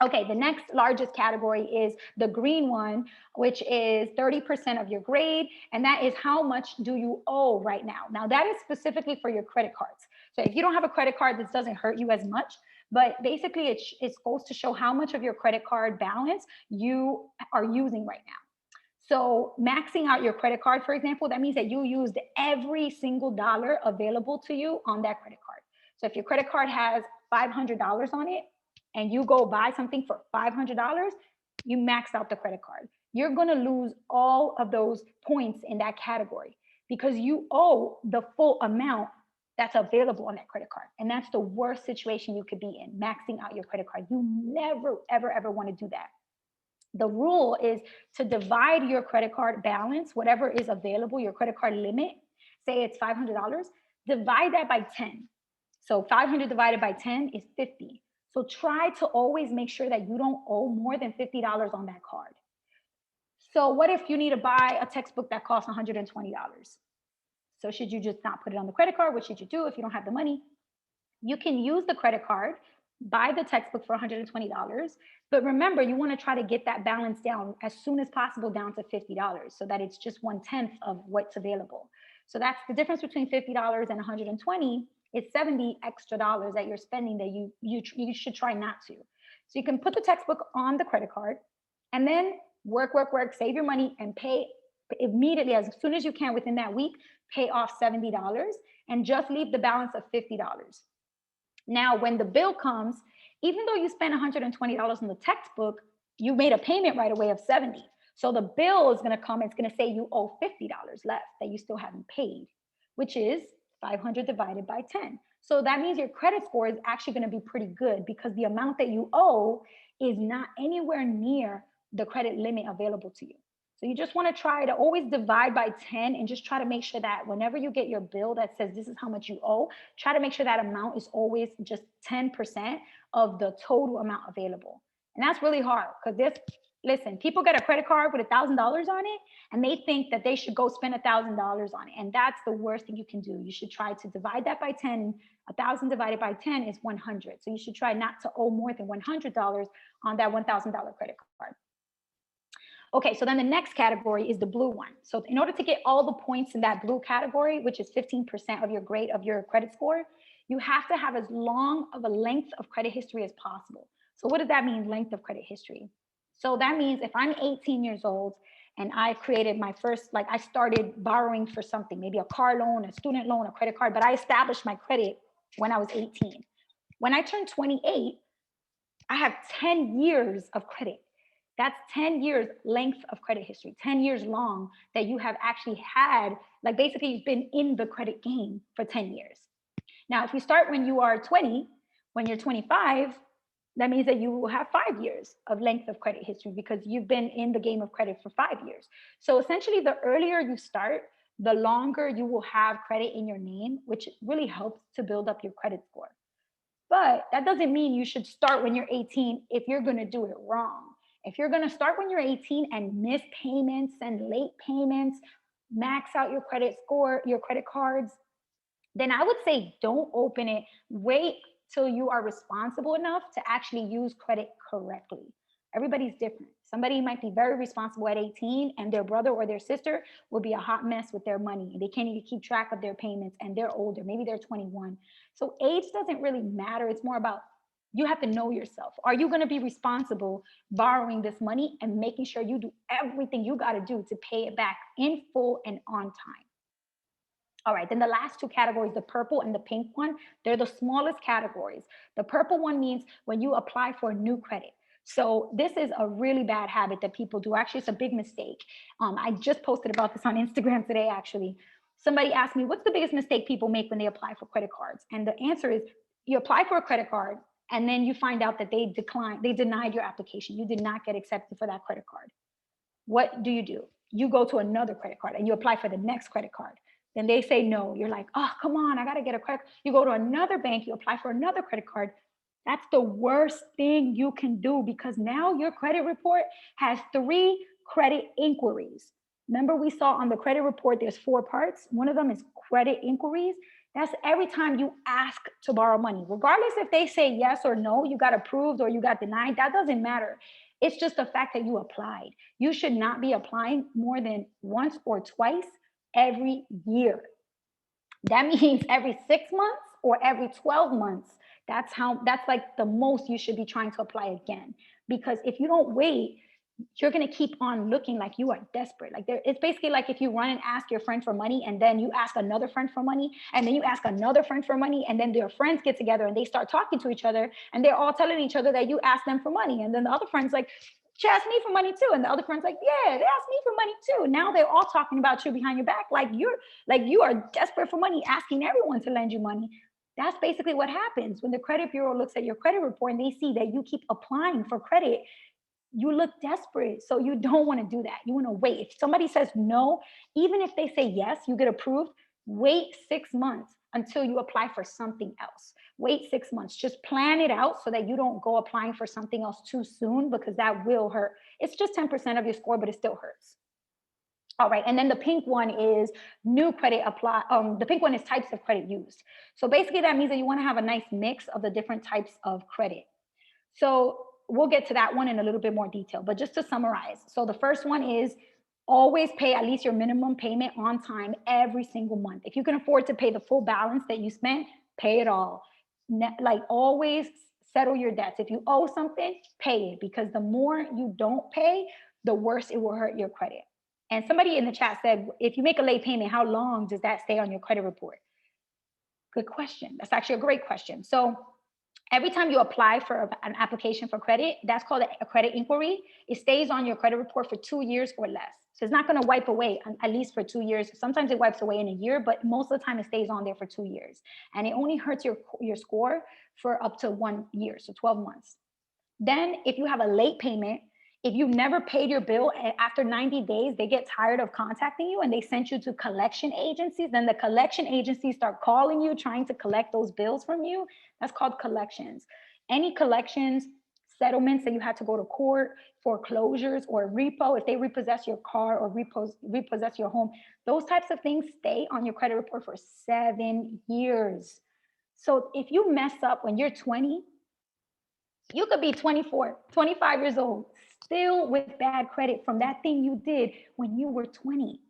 Okay, the next largest category is the green one, which is 30% of your grade. And that is how much do you owe right now. Now, that is specifically for your credit cards. So if you don't have a credit card, this doesn't hurt you as much. But basically, it goes to show how much of your credit card balance you are using right now. So maxing out your credit card, for example, that means that you used every single dollar available to you on that credit card. So if your credit card has $500 on it and you go buy something for $500, you max out the credit card. You're going to lose all of those points in that category because you owe the full amount that's available on that credit card. And that's the worst situation you could be in, maxing out your credit card. You never, ever, ever want to do that. The rule is to divide your credit card balance, whatever is available, your credit card limit, say it's $500, divide that by 10. So 500 divided by 10 is 50. So try to always make sure that you don't owe more than $50 on that card. So what if you need to buy a textbook that costs $120? So should you just not put it on the credit card? What should you do if you don't have the money? You can use the credit card, buy the textbook for $120. But remember, you want to try to get that balance down as soon as possible down to $50 so that it's just 1/10 of what's available. So that's the difference between $50 and $120 is 70 extra dollars that you're spending that you should try not to. So you can put the textbook on the credit card and then work, save your money and pay immediately as soon as you can within that week, pay off $70 and just leave the balance of $50. Now, when the bill comes, even though you spent $120 on the textbook, you made a payment right away of $70. So the bill is going to come, it's going to say you owe $50 left that you still haven't paid, which is 500 divided by 10. So that means your credit score is actually going to be pretty good because the amount that you owe is not anywhere near the credit limit available to you. So you just want to try to always divide by 10 and just try to make sure that whenever you get your bill that says this is how much you owe, try to make sure that amount is always just 10% of the total amount available. And that's really hard because listen, people get a credit card with $1,000 on it and they think that they should go spend $1,000 on it. And that's the worst thing you can do. You should try to divide that by 10. 1,000 divided by 10 is 100. So you should try not to owe more than $100 on that $1,000 credit card. Okay, so then the next category is the blue one. So in order to get all the points in that blue category, which is 15% of your grade of your credit score, you have to have as long of a length of credit history as possible. So what does that mean, length of credit history? So that means if I'm 18 years old and I created my first, I started borrowing for something, maybe a car loan, a student loan, a credit card, but I established my credit when I was 18. When I turned 28, I have 10 years of credit. That's 10 years length of credit history, 10 years long that you have actually had, basically you've been in the credit game for 10 years. Now, if you start when you are 20, when you're 25, that means that you will have 5 years of length of credit history because you've been in the game of credit for 5 years. So essentially, the earlier you start, the longer you will have credit in your name, which really helps to build up your credit score. But that doesn't mean you should start when you're 18 if you're going to do it wrong. If you're going to start when you're 18 and miss payments and late payments, max out your credit score, your credit cards, then I would say don't open it. Wait till you are responsible enough to actually use credit correctly. Everybody's different. Somebody might be very responsible at 18 and their brother or their sister will be a hot mess with their money. They can't even keep track of their payments and they're older. Maybe they're 21. So age doesn't really matter. It's more about you have to know yourself. Are you going to be responsible borrowing this money and making sure you do everything you got to do to pay it back in full and on time? All right, then the last two categories, the purple and the pink one, they're the smallest categories. The purple one means when you apply for new credit. So this is a really bad habit that people do. Actually, it's a big mistake. I just posted about this on Instagram today, actually. Somebody asked me, what's the biggest mistake people make when they apply for credit cards? And the answer is you apply for a credit card, and then you find out that they denied your application. You did not get accepted for that credit card. What do? You go to another credit card and you apply for the next credit card. Then they say no. You're like, oh, come on, I got to get a credit. You go to another bank, you apply for another credit card. That's the worst thing you can do because now your credit report has 3 credit inquiries. Remember, we saw on the credit report, there's 4 parts. One of them is credit inquiries. That's every time you ask to borrow money, regardless if they say yes or no, you got approved or you got denied, that doesn't matter. It's just the fact that you applied. You should not be applying more than once or twice every year. That means every 6 months or every 12 months. That's like the most you should be trying to apply again. Because if you don't wait, you're going to keep on looking like you are desperate. Like it's basically like if you run and ask your friend for money and then you ask another friend for money and then you ask another friend for money and then their friends get together and they start talking to each other and they're all telling each other that you asked them for money. And then the other friend's like, she asked me for money too. And the other friend's like, yeah, they asked me for money too. Now they're all talking about you behind your back. Like you are desperate for money, asking everyone to lend you money. That's basically what happens when the credit bureau looks at your credit report and they see that you keep applying for credit. You look desperate. So you don't want to do that. You want to wait. If somebody says no, even if they say yes, you get approved, wait 6 months until you apply for something else. Wait 6 months. Just plan it out so that you don't go applying for something else too soon, because that will hurt. It's just 10% of your score, but it still hurts. All right, and then the pink one is new credit apply. The pink one is types of credit used. So basically that means that you want to have a nice mix of the different types of credit. So we'll get to that one in a little bit more detail, but just to summarize. So the first one is always pay at least your minimum payment on time every single month. If you can afford to pay the full balance that you spent, pay it all. Like always settle your debts. If you owe something, pay it, because the more you don't pay, the worse it will hurt your credit. And somebody in the chat said, if you make a late payment, how long does that stay on your credit report? Good question. That's actually a great question. So every time you apply for an application for credit, that's called a credit inquiry. It stays on your credit report for 2 years or less. So it's not going to wipe away at least for 2 years. Sometimes it wipes away in a year, but most of the time it stays on there for 2 years. And it only hurts your score for up to 1 year, so 12 months. Then if you have a late payment, if you never paid your bill and after 90 days, they get tired of contacting you and they sent you to collection agencies, then the collection agencies start calling you, trying to collect those bills from you. That's called collections. Any collections, settlements that you had to go to court, foreclosures or repo, if they repossess your car or repossess your home, those types of things stay on your credit report for 7 years. So if you mess up when you're 20, you could be 24, 25 years old, still with bad credit from that thing you did when you were 20.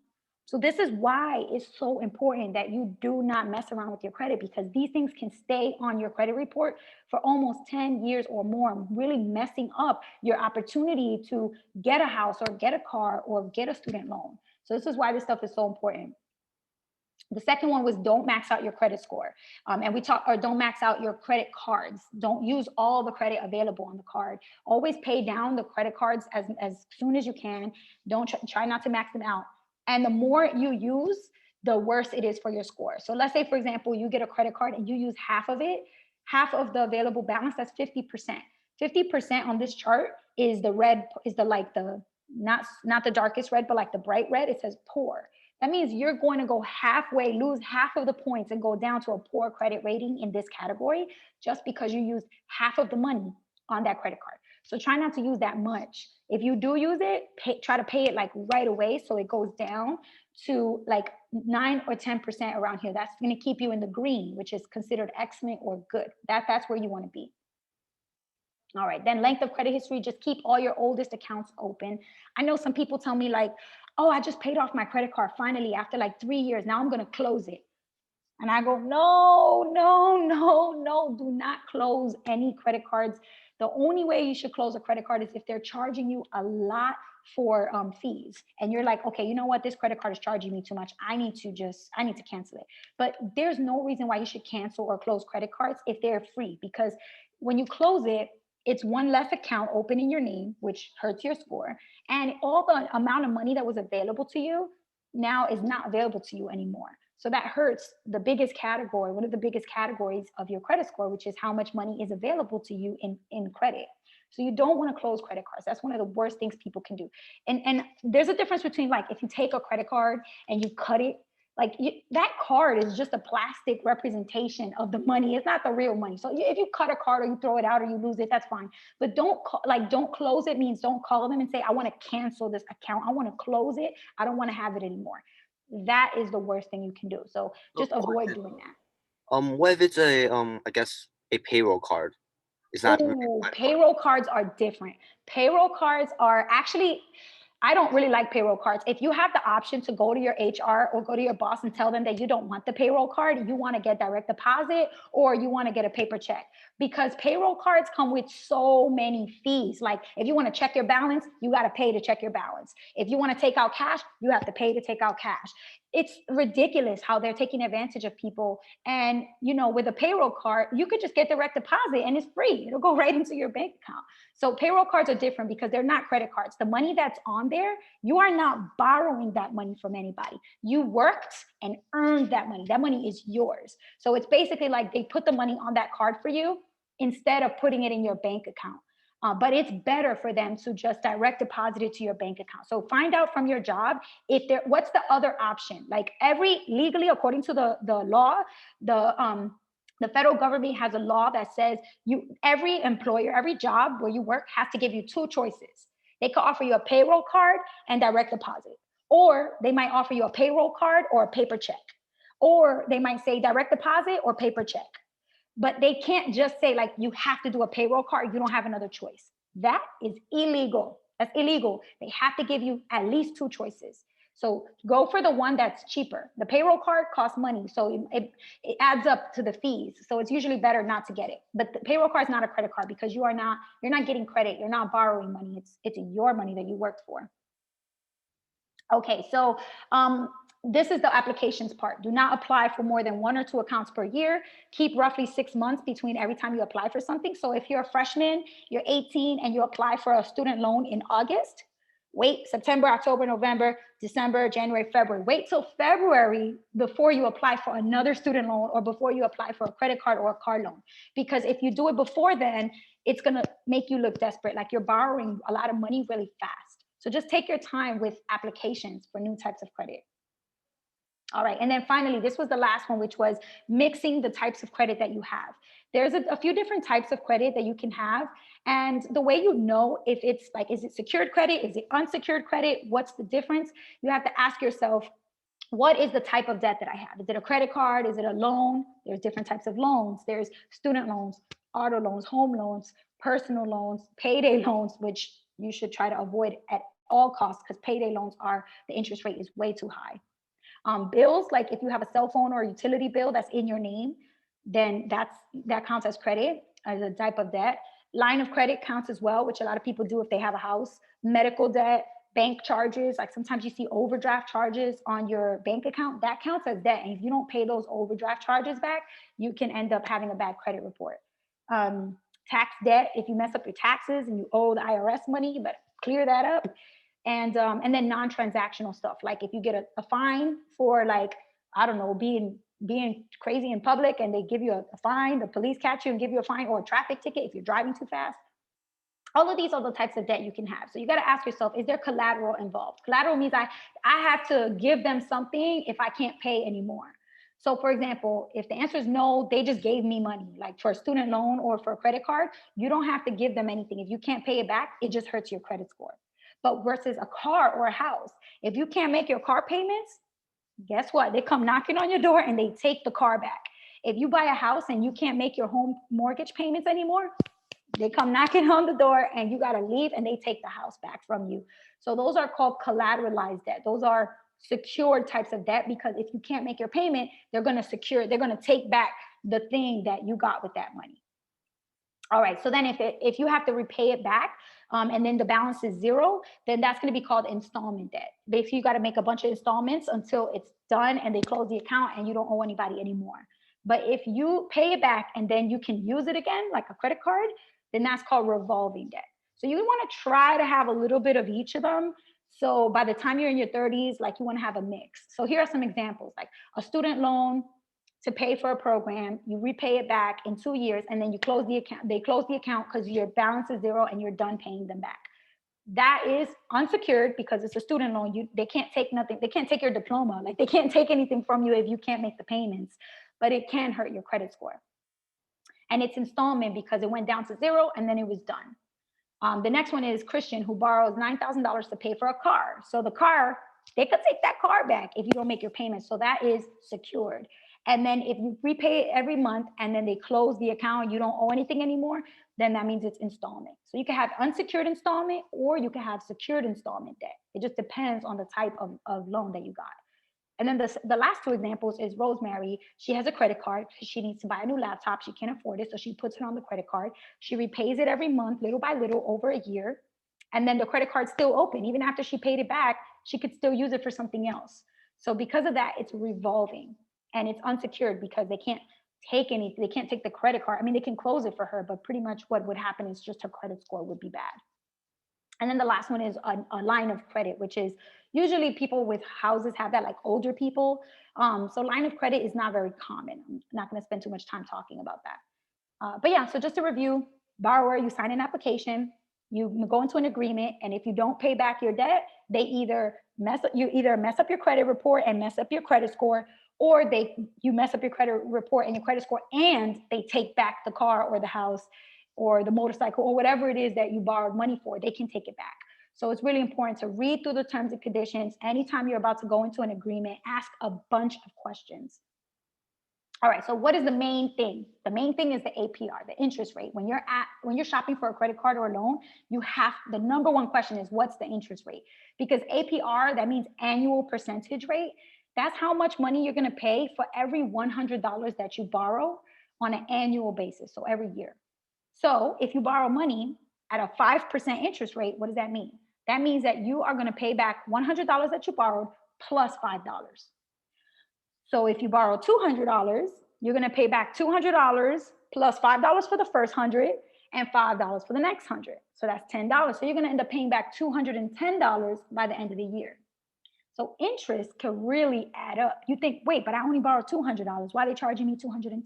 So this is why it's so important that you do not mess around with your credit, because these things can stay on your credit report for almost 10 years or more, really messing up your opportunity to get a house or get a car or get a student loan. So this is why this stuff is so important. The second one was don't max out your credit score. And we talk, or don't max out your credit cards. Don't use all the credit available on the card. Always pay down the credit cards as soon as you can. Don't try not to max them out. And the more you use, the worse it is for your score. So let's say, for example, you get a credit card and you use half of it, half of the available balance, that's 50%. 50% on this chart is the red, is the like the, not the darkest red, but like the bright red. It says poor. That means you're going to go halfway, lose half of the points and go down to a poor credit rating in this category just because you used half of the money on that credit card. So try not to use that much. If you do use it, try to pay it like right away so it goes down to like 9 or 10% around here. That's going to keep you in the green, which is considered excellent or good. That's where you want to be. All right, then length of credit history, just keep all your oldest accounts open. I know some people tell me like, oh, I just paid off my credit card finally after like 3 years. Now I'm going to close it. And I go, no, no, no, no, do not close any credit cards. The only way you should close a credit card is if they're charging you a lot for fees. And you're like, okay, you know what? This credit card is charging me too much. I need to cancel it. But there's no reason why you should cancel or close credit cards if they're free, because when you close it, it's one less account open in your name, which hurts your score. And all the amount of money that was available to you now is not available to you anymore. So that hurts the biggest category, one of the biggest categories of your credit score, which is how much money is available to you in credit. So you don't want to close credit cards. That's one of the worst things people can do. And there's a difference between like if you take a credit card and you cut it Like that card is just a plastic representation of the money. It's not the real money. So if you cut a card or you throw it out or you lose it, that's fine. But don't close it means don't call them and say, I want to cancel this account. I want to close it. I don't want to have it anymore. That is the worst thing you can do. So
So
just avoid doing that.
what if it's a I guess a payroll card? It's not really a
Oh,
credit card.
payroll cards are different. Payroll cards are actually, I don't really like payroll cards. If you have the option to go to your HR or go to your boss and tell them that you don't want the payroll card, you want to get direct deposit or you want to get a paper check, because payroll cards come with so many fees. Like if you want to check your balance, you got to pay to check your balance. If you want to take out cash, you have to pay to take out cash. It's ridiculous how they're taking advantage of people. And with a payroll card, you could just get direct deposit and it's free. It'll go right into your bank account. So payroll cards are different because they're not credit cards. The money that's on there, you are not borrowing that money from anybody. You worked and earned that money. That money is yours. So it's basically like they put the money on that card for you instead of putting it in your bank account. But it's better for them to just direct deposit it to your bank account. So find out from your job what's the other option. Like legally, according to the law, the federal government has a law that says every employer, every job where you work has to give you two choices. They could offer you a payroll card and direct deposit, or they might offer you a payroll card or a paper check, or they might say direct deposit or paper check. But they can't just say like you have to do a payroll card, you don't have another choice. That is illegal. That's illegal. They have to give you at least two choices. So go for the one that's cheaper. The payroll card costs money, so it adds up to the fees. So it's usually better not to get it. But the payroll card is not a credit card because you're not getting credit. You're not borrowing money. It's your money that you worked for. Okay, so this is the applications part. Do not apply for more than one or two accounts per year. Keep roughly 6 months between every time you apply for something. So if you're a freshman, you're 18, and you apply for a student loan in August, wait September, October, November, December, January, February. Wait till February before you apply for another student loan or before you apply for a credit card or a car loan. Because if you do it before then, it's going to make you look desperate, like you're borrowing a lot of money really fast. So just take your time with applications for new types of credit. All right. And then finally, this was the last one, which was mixing the types of credit that you have. There's a few different types of credit that you can have. And the way you know if it's like, is it secured credit? Is it unsecured credit? What's the difference? You have to ask yourself, what is the type of debt that I have? Is it a credit card? Is it a loan? There's different types of loans. There's student loans, auto loans, home loans, personal loans, payday loans, which you should try to avoid at all costs because payday loans the interest rate is way too high. Bills, like if you have a cell phone or a utility bill that's in your name, then that counts as credit, as a type of debt. Line of credit counts as well, which a lot of people do if they have a house. Medical debt, bank charges, like sometimes you see overdraft charges on your bank account, that counts as debt. And if you don't pay those overdraft charges back, you can end up having a bad credit report. Tax debt, if you mess up your taxes and you owe the IRS money, you better clear that up. And then non-transactional stuff, like if you get a fine for, like, I don't know, being crazy in public and they give you a fine, the police catch you and give you a fine, or a traffic ticket if you're driving too fast. All of these are the types of debt you can have. So you got to ask yourself, is there collateral involved? Collateral means I have to give them something if I can't pay anymore. So for example, if the answer is no, they just gave me money, like for a student loan or for a credit card, you don't have to give them anything. If you can't pay it back, it just hurts your credit score. But versus a car or a house, if you can't make your car payments, guess what? They come knocking on your door and they take the car back. If you buy a house and you can't make your home mortgage payments anymore, they come knocking on the door and you got to leave and they take the house back from you. So those are called collateralized debt. Those are secured types of debt because if you can't make your payment, they're going to take back the thing that you got with that money. All right. So then if you have to repay it back, and then the balance is zero, then that's going to be called installment debt. Basically, you got to make a bunch of installments until it's done and they close the account and you don't owe anybody anymore. But if you pay it back and then you can use it again, like a credit card, then that's called revolving debt. So you want to try to have a little bit of each of them. So by the time you're in your 30s, like you want to have a mix. So here are some examples, like a student loan to pay for a program, you repay it back in 2 years, and then you close the account. They close the account because your balance is zero and you're done paying them back. That is unsecured because it's a student loan. They can't take nothing. They can't take your diploma. Like they can't take anything from you if you can't make the payments, but it can hurt your credit score. And it's installment because it went down to zero and then it was done. The next one is Christian, who borrows $9,000 to pay for a car. So the car, they could take that car back if you don't make your payments. So that is secured. And then if you repay it every month and then they close the account, you don't owe anything anymore, then that means it's installment. So you can have unsecured installment or you can have secured installment debt. It just depends on the type of loan that you got. And then the last two examples is Rosemary. She has a credit card. She needs to buy a new laptop. She can't afford it. So she puts it on the credit card. She repays it every month, little by little, over a year. And then the credit card's still open. Even after she paid it back, she could still use it for something else. So because of that, it's revolving and it's unsecured because they can't take anything. They can't take the credit card. I mean, they can close it for her, but pretty much what would happen is just her credit score would be bad. And then the last one is a line of credit, which is usually people with houses have that, like older people. So line of credit is not very common. I'm not going to spend too much time talking about that. But yeah, so just to review, borrower, you sign an application, you go into an agreement, and if you don't pay back your debt, they either mess up your credit report and mess up your credit score, or you mess up your credit report and your credit score, and they take back the car or the house or the motorcycle or whatever it is that you borrowed money for. They can take it back. So it's really important to read through the terms and conditions. Anytime you're about to go into an agreement, ask a bunch of questions. All right, so what is the main thing? The main thing is the APR, the interest rate. When you're shopping for a credit card or a loan, the number one question is, what's the interest rate? Because APR, that means annual percentage rate. That's how much money you're going to pay for every $100 that you borrow on an annual basis, so every year. So if you borrow money at a 5% interest rate, what does that mean? That means that you are going to pay back $100 that you borrowed plus $5. So if you borrow $200, you're going to pay back $200 plus $5 for the first 100 and $5 for the next 100. So that's $10. So you're going to end up paying back $210 by the end of the year. So interest can really add up. You think, wait, but I only borrowed $200. Why are they charging me $210?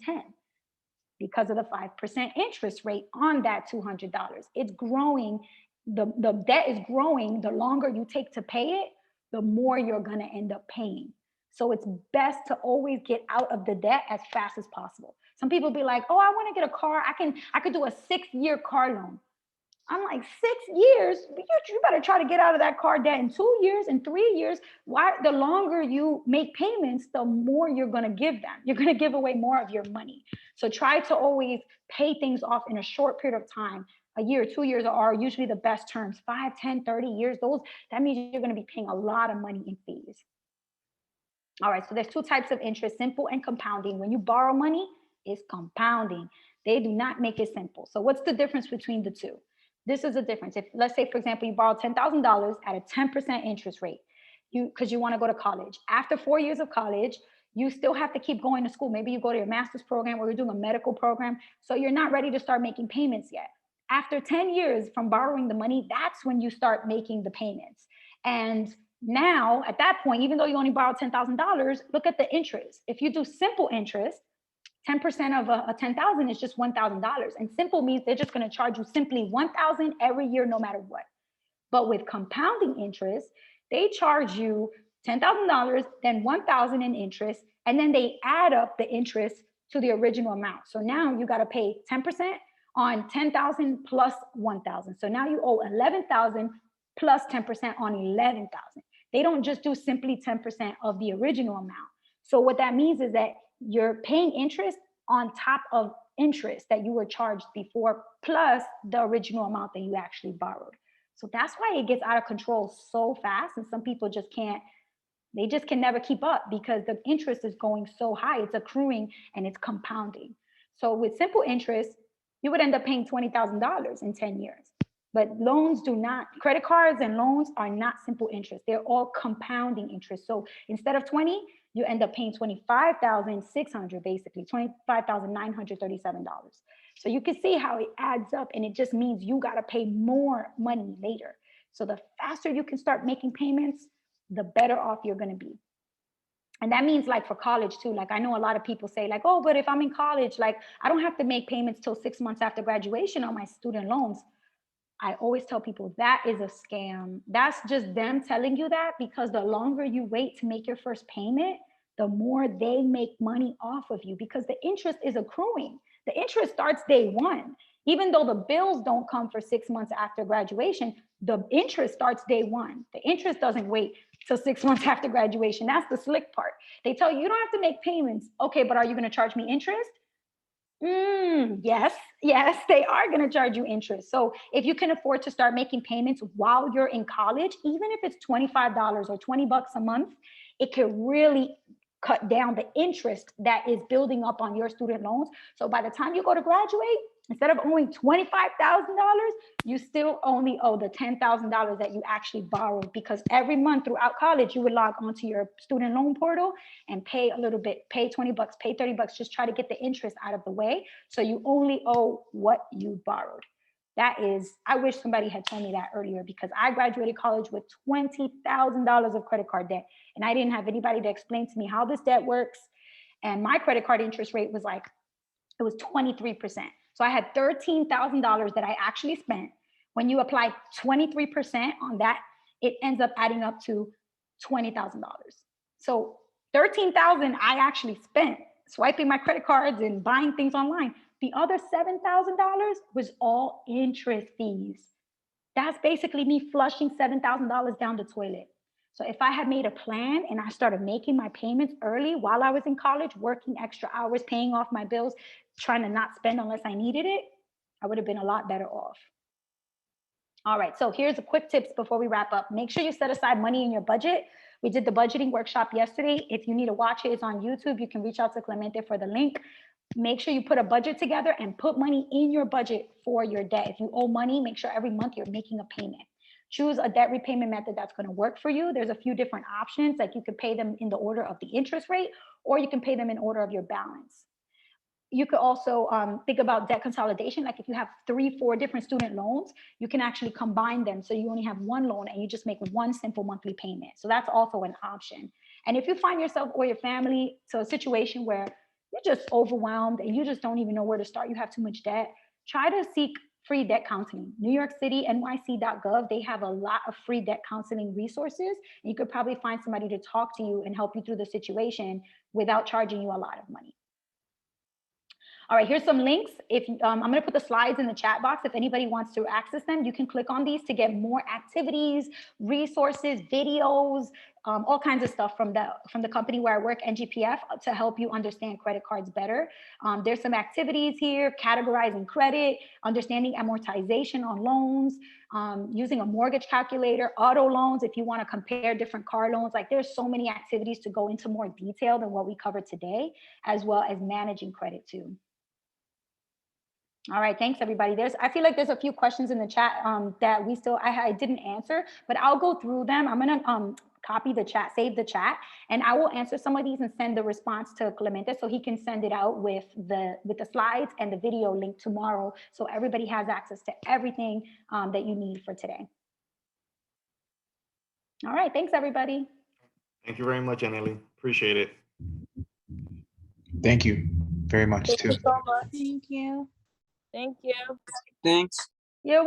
Because of the 5% interest rate on that $200. It's growing. The debt is growing. The longer you take to pay it, the more you're going to end up paying. So it's best to always get out of the debt as fast as possible. Some people be like, oh, I want to get a car. I could do a 6-year car loan. I'm like, 6 years? You better try to get out of that car debt in 2 years, in 3 years. Why? The longer you make payments, the more you're going to give them. You're going to give away more of your money. So try to always pay things off in a short period of time. A year, 2 years are usually the best terms. 5, 10, 30 years, that means you're going to be paying a lot of money in fees. All right, so there's two types of interest, simple and compounding. When you borrow money, it's compounding. They do not make it simple. So what's the difference between the two? This is the difference. If, let's say, for example, you borrow $10,000 at a 10% interest rate, because you want to go to college. After 4 years of college, you still have to keep going to school. Maybe you go to your master's program or you're doing a medical program. So you're not ready to start making payments yet. After 10 years from borrowing the money, that's when you start making the payments. And now, at that point, even though you only borrowed $10,000, look at the interest. If you do simple interest, 10% of a 10,000 is just $1,000. And simple means they're just going to charge you simply $1,000 every year, no matter what. But with compounding interest, they charge you $10,000, then $1,000 in interest, and then they add up the interest to the original amount. So now you got to pay 10% on 10,000 plus 1,000. So now you owe 11,000 plus 10% on 11,000. They don't just do simply 10% of the original amount. So what that means is that you're paying interest on top of interest that you were charged before, plus the original amount that you actually borrowed. So that's why it gets out of control so fast. And some people just can't, they just can never keep up because the interest is going so high. It's accruing and it's compounding. So with simple interest, you would end up paying $20,000 in 10 years. But loans do not, credit cards and loans are not simple interest. They're all compounding interest. So instead of 20, you end up paying $25,600, basically $25,937. So you can see how it adds up, and it just means you got to pay more money later. So the faster you can start making payments, the better off you're going to be. And that means like for college too. Like I know a lot of people say like, oh, but if I'm in college, like I don't have to make payments till 6 months after graduation on my student loans. I always tell people that is a scam. That's just them telling you that, because the longer you wait to make your first payment, the more they make money off of you, because the interest is accruing. The interest starts day one. Even though the bills don't come for 6 months after graduation, the interest starts day one. The interest doesn't wait till 6 months after graduation. That's the slick part. They tell you, you don't have to make payments. Okay, but are you going to charge me interest? Yes, yes, they are going to charge you interest. So if you can afford to start making payments while you're in college, even if it's $25 or $20 a month, it could really cut down the interest that is building up on your student loans. So by the time you go to graduate, instead of owing $25,000, you still only owe the $10,000 that you actually borrowed, because every month throughout college, you would log onto your student loan portal and pay a little bit, pay 20 bucks, pay 30 bucks, just try to get the interest out of the way. So you only owe what you borrowed. That is, I wish somebody had told me that earlier, because I graduated college with $20,000 of credit card debt, and I didn't have anybody to explain to me how this debt works. And my credit card interest rate was like, it was 23%. So I had $13,000 that I actually spent. When you apply 23% on that, it ends up adding up to $20,000. So 13,000 I actually spent swiping my credit cards and buying things online. The other $7,000 was all interest fees. That's basically me flushing $7,000 down the toilet. So if I had made a plan and I started making my payments early while I was in college, working extra hours, paying off my bills, trying to not spend unless I needed it, I would have been a lot better off. All right, so here's a quick tips before we wrap up. Make sure you set aside money in your budget. We did the budgeting workshop yesterday. If you need to watch it, it's on YouTube. You can reach out to Clemente for the link. Make sure you put a budget together and put money in your budget for your debt. If you owe money, make sure every month you're making a payment. Choose a debt repayment method that's going to work for you. There's a few different options, like you could pay them in the order of the interest rate, or you can pay them in order of your balance. You could also think about debt consolidation. Like if you have 3-4 different student loans, you can actually combine them. So you only have one loan and you just make one simple monthly payment. So that's also an option. And if you find yourself or your family to a situation where you're just overwhelmed and you just don't even know where to start, you have too much debt, try to seek free debt counseling. New York City, nyc.gov, they have a lot of free debt counseling resources. And you could probably find somebody to talk to you and help you through the situation without charging you a lot of money. All right, here's some links. If I'm going to put the slides in the chat box. If anybody wants to access them, you can click on these to get more activities, resources, videos, all kinds of stuff from the company where I work, NGPF, to help you understand credit cards better. There's some activities here: categorizing credit, understanding amortization on loans, using a mortgage calculator, auto loans if you want to compare different car loans. Like there's so many activities to go into more detail than what we covered today, as well as managing credit too. All right, thanks everybody. I feel like there's a few questions in the chat that I didn't answer, but I'll go through them. I'm gonna copy the chat, save the chat, and I will answer some of these and send the response to Clemente so he can send it out with the slides and the video link tomorrow, so everybody has access to everything that you need for today. All right, thanks everybody.
Thank you very much, Yanely. Appreciate it.
Thank you very much
Thank
too.
you so much.
Thank you.
Thank you.
Thanks.
You're welcome.